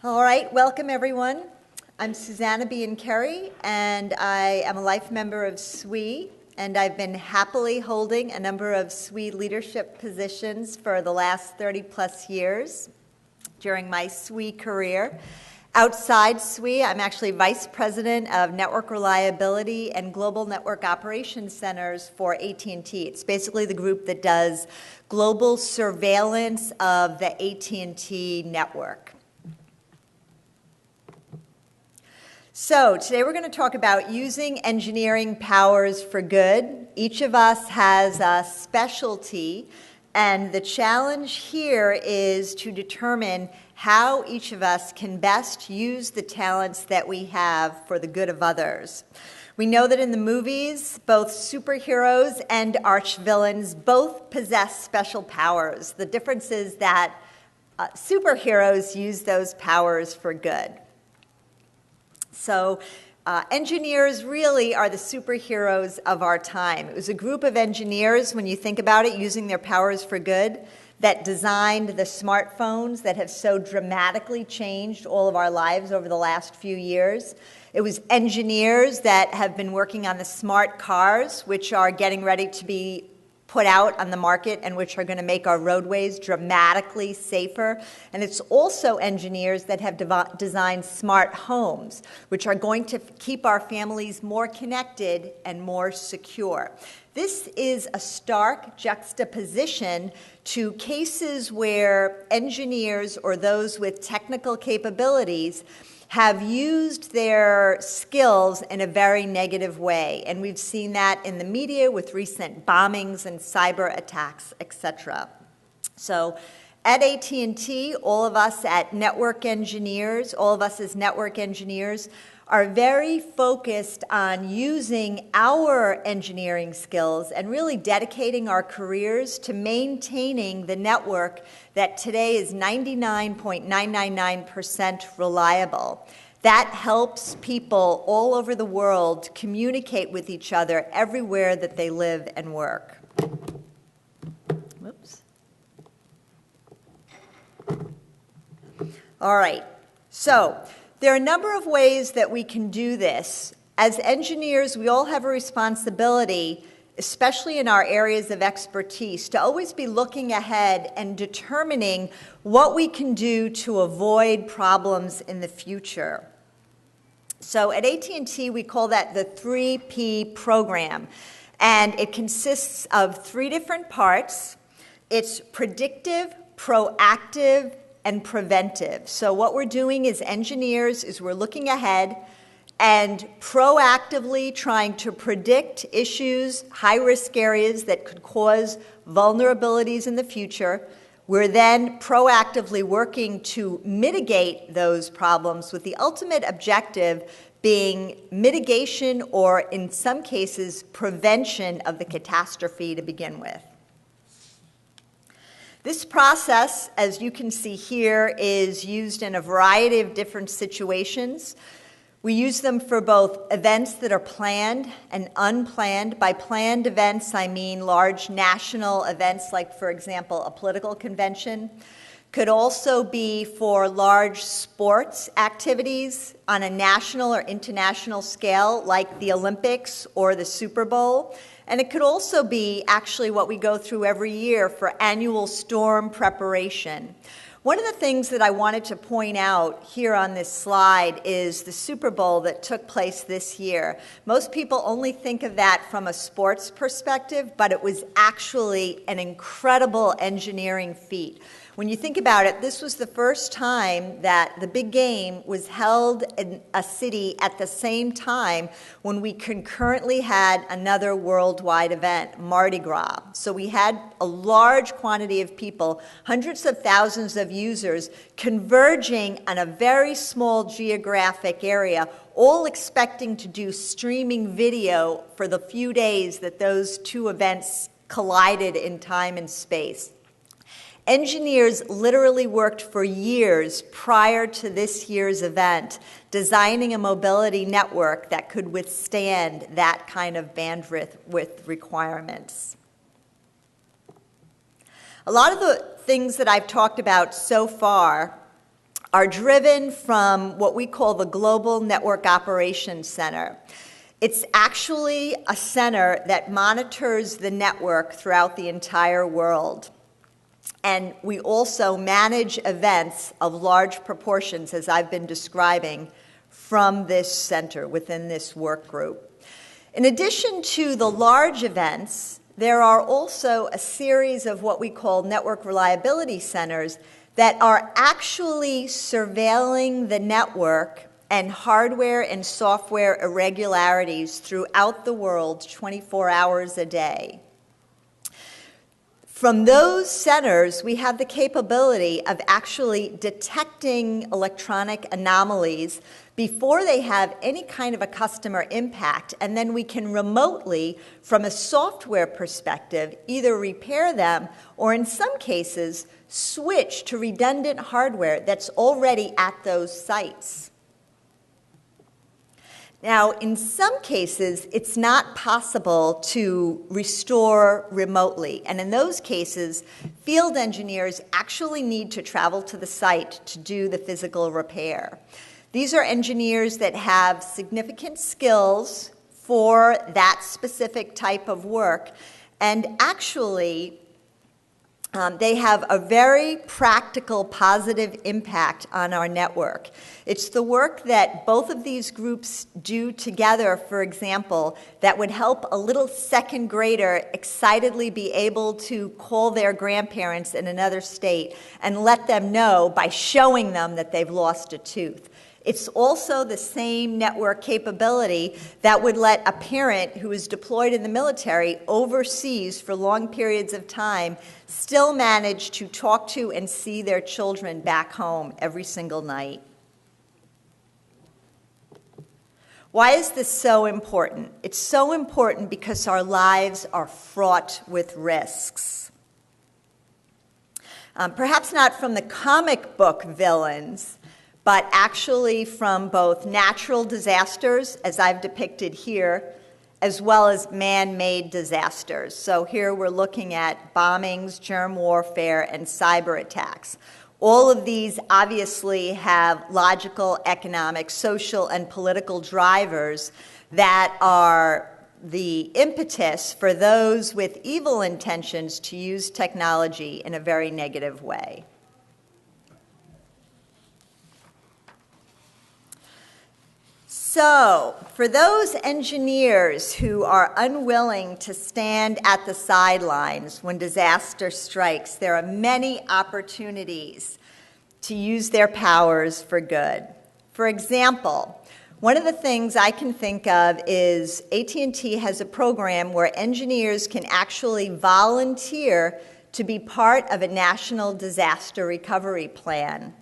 All right, welcome everyone. I'm Susanna Biancheri, and I am a life member of SWE, and I've been happily holding a number of SWE leadership positions for the last 30 plus years during my SWE career. Outside SWE, I'm actually Vice President of Network Reliability and Global Network Operations Centers for AT&T. It's basically the group that does global surveillance of the AT&T network. So today we're going to talk about using engineering powers for good. Each of us has a specialty, and the challenge here is to determine how each of us can best use the talents that we have for the good of others. We know that in the movies, both superheroes and archvillains both possess special powers. The difference is that superheroes use those powers for good. So engineers really are the superheroes of our time. It was a group of engineers, when you think about it, using their powers for good, that designed the smartphones that have so dramatically changed all of our lives over the last few years. It was engineers that have been working on the smart cars, which are getting ready to be put out on the market and which are going to make our roadways dramatically safer. And it's also engineers that have designed smart homes, which are going to keep our families more connected and more secure. This is a stark juxtaposition to cases where engineers or those with technical capabilities have used their skills in a very negative way. And we've seen that in the media with recent bombings and cyber attacks, etc. So at AT&T, all of us as network engineers are very focused on using our engineering skills and really dedicating our careers to maintaining the network that today is 99.999% reliable. That helps people all over the world communicate with each other everywhere that they live and work. Whoops. All right, so there are a number of ways that we can do this. As engineers, we all have a responsibility, especially in our areas of expertise, to always be looking ahead and determining what we can do to avoid problems in the future. So at AT&T, we call that the 3P program, and it consists of 3 different parts. It's predictive, proactive, and preventive. So what we're doing as engineers is we're looking ahead and proactively trying to predict issues, high-risk areas that could cause vulnerabilities in the future. We're then proactively working to mitigate those problems with the ultimate objective being mitigation or, in some cases, prevention of the catastrophe to begin with. This process, as you can see here, is used in a variety of different situations. We use them for both events that are planned and unplanned. By planned events, I mean large national events like, for example, a political convention. Could also be for large sports activities on a national or international scale like the Olympics or the Super Bowl. And it could also be actually what we go through every year for annual storm preparation. One of the things that I wanted to point out here on this slide is the Super Bowl that took place this year. Most people only think of that from a sports perspective, but it was actually an incredible engineering feat. When you think about it, this was the first time that the big game was held in a city at the same time when we concurrently had another worldwide event, Mardi Gras. So we had a large quantity of people, hundreds of thousands of users, converging on a very small geographic area, all expecting to do streaming video for the few days that those two events collided in time and space. Engineers literally worked for years prior to this year's event, designing a mobility network that could withstand that kind of bandwidth with requirements. A lot of the things that I've talked about so far are driven from what we call the Global Network Operations Center. It's actually a center that monitors the network throughout the entire world. And we also manage events of large proportions, as I've been describing, from this center within this work group. In addition to the large events, there are also a series of what we call network reliability centers that are actually surveilling the network and hardware and software irregularities throughout the world 24 hours a day. From those centers, we have the capability of actually detecting electronic anomalies before they have any kind of a customer impact, and then we can remotely, from a software perspective, either repair them or in some cases, switch to redundant hardware that's already at those sites. Now, in some cases, it's not possible to restore remotely. And in those cases, field engineers actually need to travel to the site to do the physical repair. These are engineers that have significant skills for that specific type of work. And actually, they have a very practical, positive impact on our network. It's the work that both of these groups do together, for example, that would help a little second grader excitedly be able to call their grandparents in another state and let them know by showing them that they've lost a tooth. It's also the same network capability that would let a parent who is deployed in the military overseas for long periods of time still manage to talk to and see their children back home every single night. Why is this so important? It's so important because our lives are fraught with risks. Perhaps not from the comic book villains, but actually from both natural disasters, as I've depicted here, as well as man-made disasters. So here we're looking at bombings, germ warfare, and cyber attacks. All of these obviously have logical, economic, social, and political drivers that are the impetus for those with evil intentions to use technology in a very negative way. So, for those engineers who are unwilling to stand at the sidelines when disaster strikes, there are many opportunities to use their powers for good. For example, one of the things I can think of is AT&T has a program where engineers can actually volunteer to be part of a national disaster recovery plan.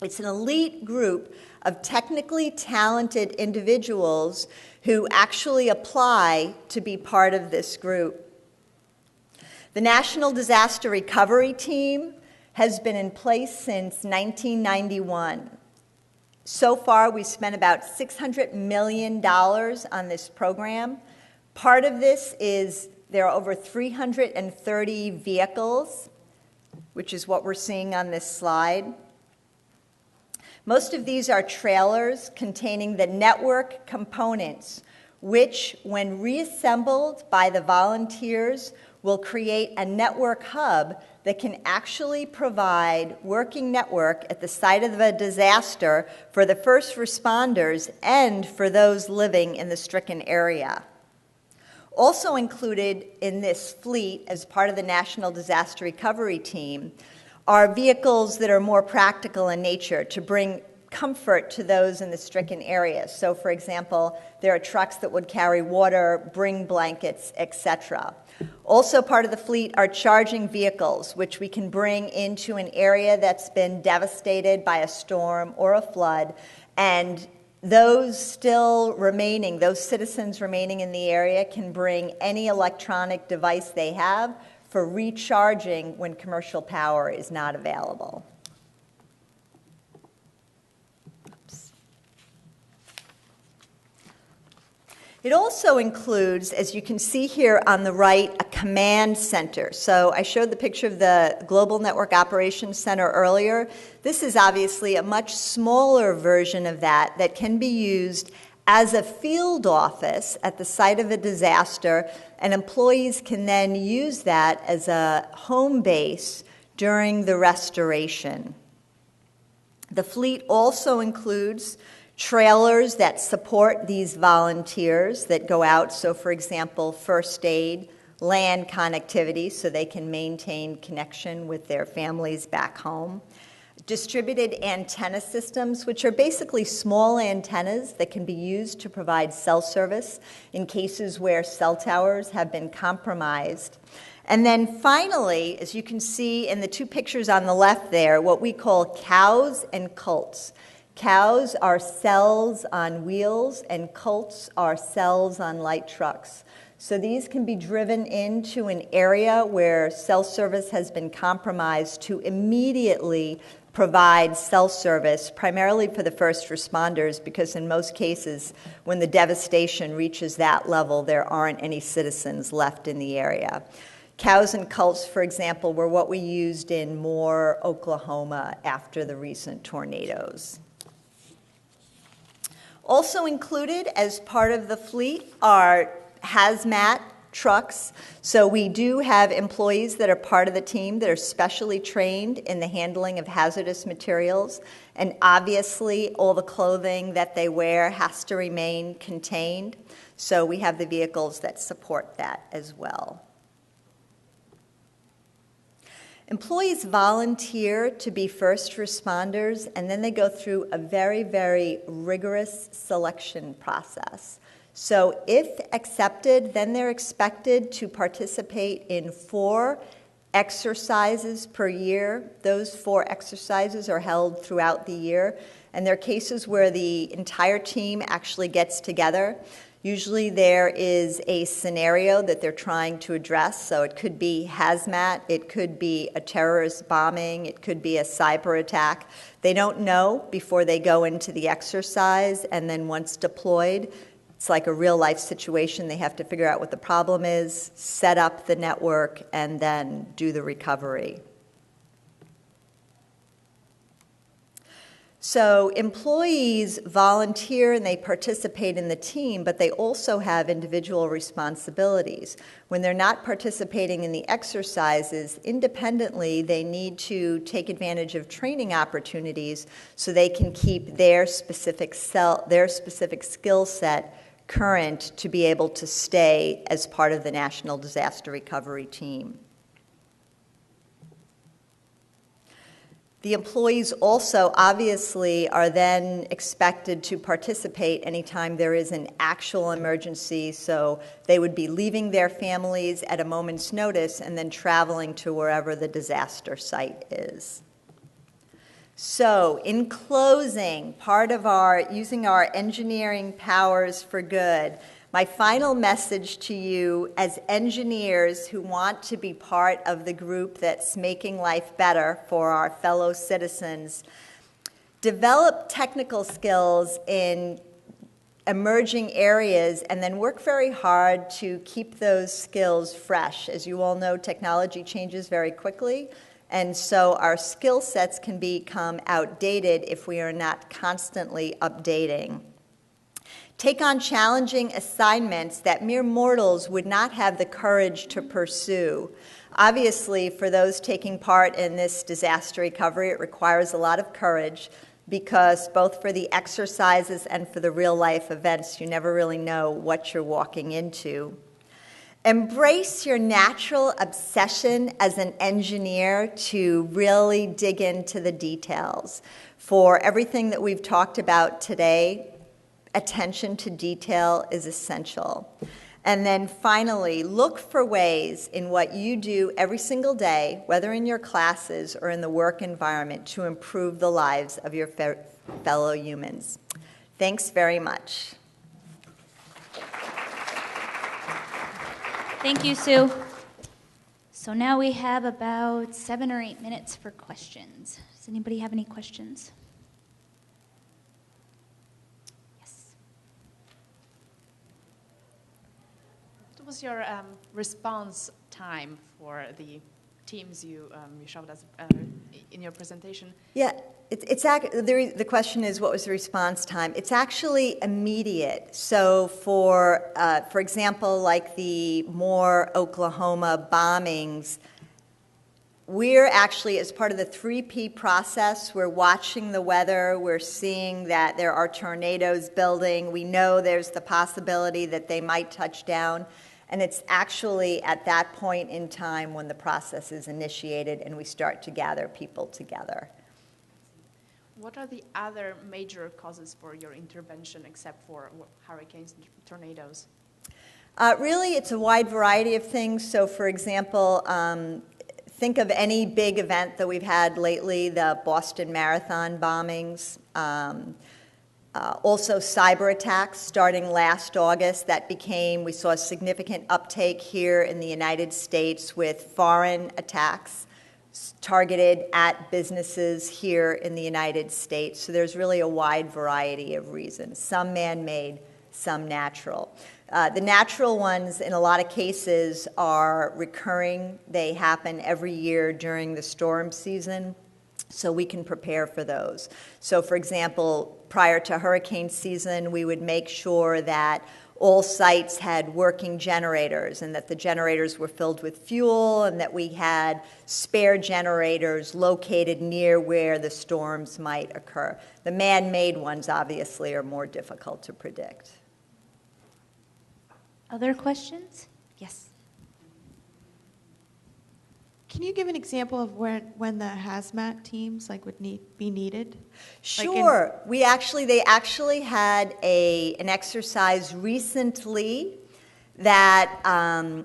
It's an elite group of technically talented individuals who actually apply to be part of this group. The National Disaster Recovery Team has been in place since 1991. So far, we've spent about $600 million on this program. Part of this is there are over 330 vehicles, which is what we're seeing on this slide. Most of these are trailers containing the network components, which, when reassembled by the volunteers, will create a network hub that can actually provide working network at the site of a disaster for the first responders and for those living in the stricken area. Also included in this fleet as part of the National Disaster Recovery Team are vehicles that are more practical in nature to bring comfort to those in the stricken areas. So, for example, there are trucks that would carry water, bring blankets, etc. Also part of the fleet are charging vehicles, which we can bring into an area that's been devastated by a storm or a flood, and those still remaining, those citizens remaining in the area can bring any electronic device they have for recharging when commercial power is not available. It also includes, as you can see here on the right, a command center. So I showed the picture of the Global Network Operations Center earlier. This is obviously a much smaller version of that can be used as a field office at the site of a disaster, and employees can then use that as a home base during the restoration. The fleet also includes trailers that support these volunteers that go out. So, for example, first aid, land connectivity, so they can maintain connection with their families back home. Distributed antenna systems, which are basically small antennas that can be used to provide cell service in cases where cell towers have been compromised. And then finally, as you can see in the two pictures on the left there, what we call cows and cults. Cows are cells on wheels, and cults are cells on light trucks. So these can be driven into an area where cell service has been compromised to immediately provide cell service, primarily for the first responders, because in most cases, when the devastation reaches that level, there aren't any citizens left in the area. Cows and cults, for example, were what we used in Moore, Oklahoma, after the recent tornadoes. Also included as part of the fleet are Hazmat trucks. So we do have employees that are part of the team that are specially trained in the handling of hazardous materials. And obviously, all the clothing that they wear has to remain contained. So we have the vehicles that support that as well. Employees volunteer to be first responders, and then they go through a very, very rigorous selection process. So if accepted, then they're expected to participate in 4 exercises per year. Those 4 exercises are held throughout the year, and there are cases where the entire team actually gets together. Usually there is a scenario that they're trying to address, so it could be hazmat, it could be a terrorist bombing, it could be a cyber attack. They don't know before they go into the exercise, and then once deployed, it's like a real-life situation. They have to figure out what the problem is, set up the network, and then do the recovery. So employees volunteer and they participate in the team, but they also have individual responsibilities. When they're not participating in the exercises, independently, they need to take advantage of training opportunities so they can keep their specific skill set current to be able to stay as part of the National Disaster Recovery Team. The employees also obviously are then expected to participate anytime there is an actual emergency, so they would be leaving their families at a moment's notice and then traveling to wherever the disaster site is. So, in closing, part of using our engineering powers for good, my final message to you as engineers who want to be part of the group that's making life better for our fellow citizens, develop technical skills in emerging areas and then work very hard to keep those skills fresh. As you all know, technology changes very quickly, and so our skill sets can become outdated if we are not constantly updating. Take on challenging assignments that mere mortals would not have the courage to pursue. Obviously, for those taking part in this disaster recovery, it requires a lot of courage because both for the exercises and for the real-life events, you never really know what you're walking into. Embrace your natural obsession as an engineer to really dig into the details. For everything that we've talked about today, attention to detail is essential. And then finally, look for ways in what you do every single day, whether in your classes or in the work environment, to improve the lives of your fellow humans. Thanks very much. Thank you, Sue. So now we have about 7 or 8 minutes for questions. Does anybody have any questions? was your response time for the teams you showed us in your presentation? Yeah, the question is, what was the response time? It's actually immediate. So for example, like the Moore, Oklahoma bombings, we're actually, as part of the 3P process, we're watching the weather. We're seeing that there are tornadoes building. We know there's the possibility that they might touch down. And it's actually at that point in time when the process is initiated and we start to gather people together. What are the other major causes for your intervention except for hurricanes and tornadoes? Really, it's a wide variety of things. So, for example, think of any big event that we've had lately, the Boston Marathon bombings, also cyber attacks starting last August. We saw a significant uptake here in the United States with foreign attacks targeted at businesses here in the United States. So there's really a wide variety of reasons, some man-made, some natural. The natural ones, in a lot of cases, are recurring. They happen every year during the storm season, so we can prepare for those. So, for example, prior to hurricane season, we would make sure that all sites had working generators and that the generators were filled with fuel and that we had spare generators located near where the storms might occur. The man-made ones, obviously, are more difficult to predict. Other questions? Yes. Can you give an example of when the hazmat teams would be needed? Sure. They actually had an exercise recently that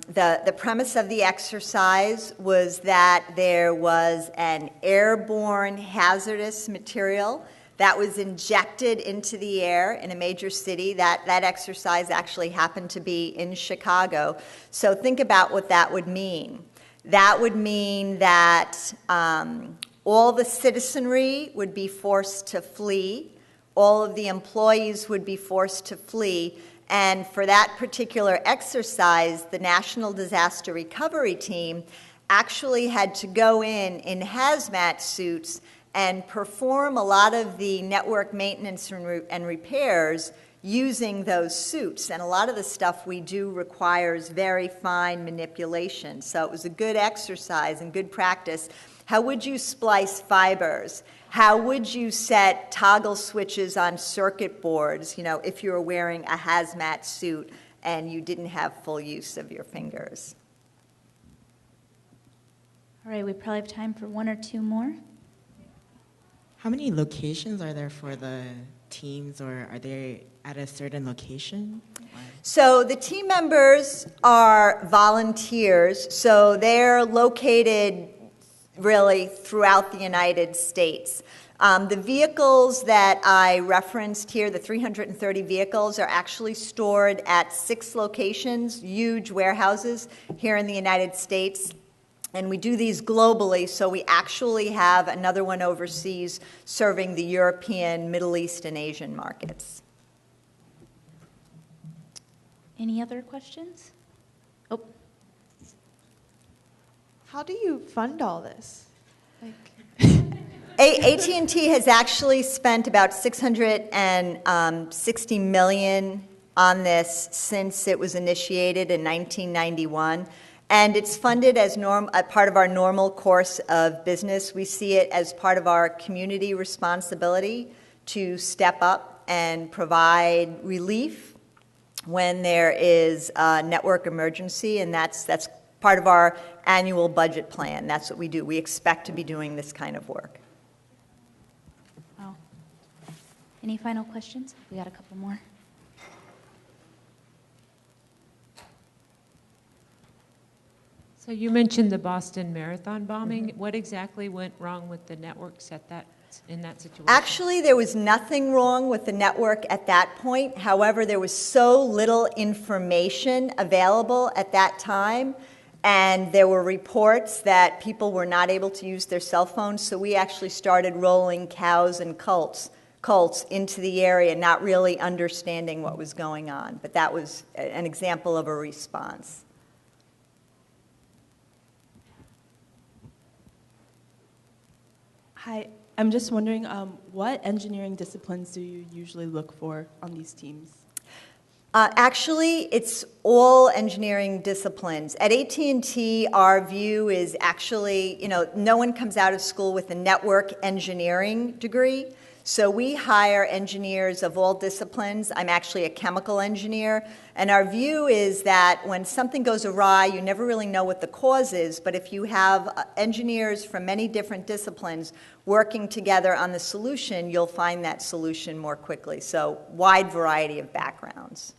the premise of the exercise was that there was an airborne hazardous material that was injected into the air in a major city. That exercise actually happened to be in Chicago. So think about what that would mean. That would mean that all the citizenry would be forced to flee, all of the employees would be forced to flee, and for that particular exercise, the National Disaster Recovery Team actually had to go in hazmat suits and perform a lot of the network maintenance and repairs using those suits. And a lot of the stuff we do requires very fine manipulation. So it was a good exercise and good practice. How would you splice fibers? How would you set toggle switches on circuit boards, if you were wearing a hazmat suit and you didn't have full use of your fingers? All right, we probably have time for one or two more. How many locations are there for the teams, or are they at a certain location? So the team members are volunteers, so they're located really throughout the United States. The vehicles that I referenced here, the 330 vehicles, are actually stored at 6 locations, huge warehouses here in the United States. And we do these globally, so we actually have another one overseas serving the European, Middle East, and Asian markets. Any other questions? Oh. How do you fund all this? AT&T has actually spent about $660 million on this since it was initiated in 1991. And it's funded as part of our normal course of business. We see it as part of our community responsibility to step up and provide relief when there is a network emergency, and that's part of our annual budget plan. That's what we do. We expect to be doing this kind of work. Wow. Any final questions? We got a couple more. So you mentioned the Boston Marathon bombing. Mm-hmm. What exactly went wrong with the networks in that situation? Actually, there was nothing wrong with the network at that point. However, there was so little information available at that time, and there were reports that people were not able to use their cell phones, so we actually started rolling cows and colts into the area, not really understanding what was going on. But that was an example of a response. Hi, I'm just wondering, what engineering disciplines do you usually look for on these teams? Actually, it's all engineering disciplines. At AT&T, our view is actually, no one comes out of school with a network engineering degree. So we hire engineers of all disciplines. I'm actually a chemical engineer. And our view is that when something goes awry, you never really know what the cause is. But if you have engineers from many different disciplines working together on the solution, you'll find that solution more quickly. So wide variety of backgrounds.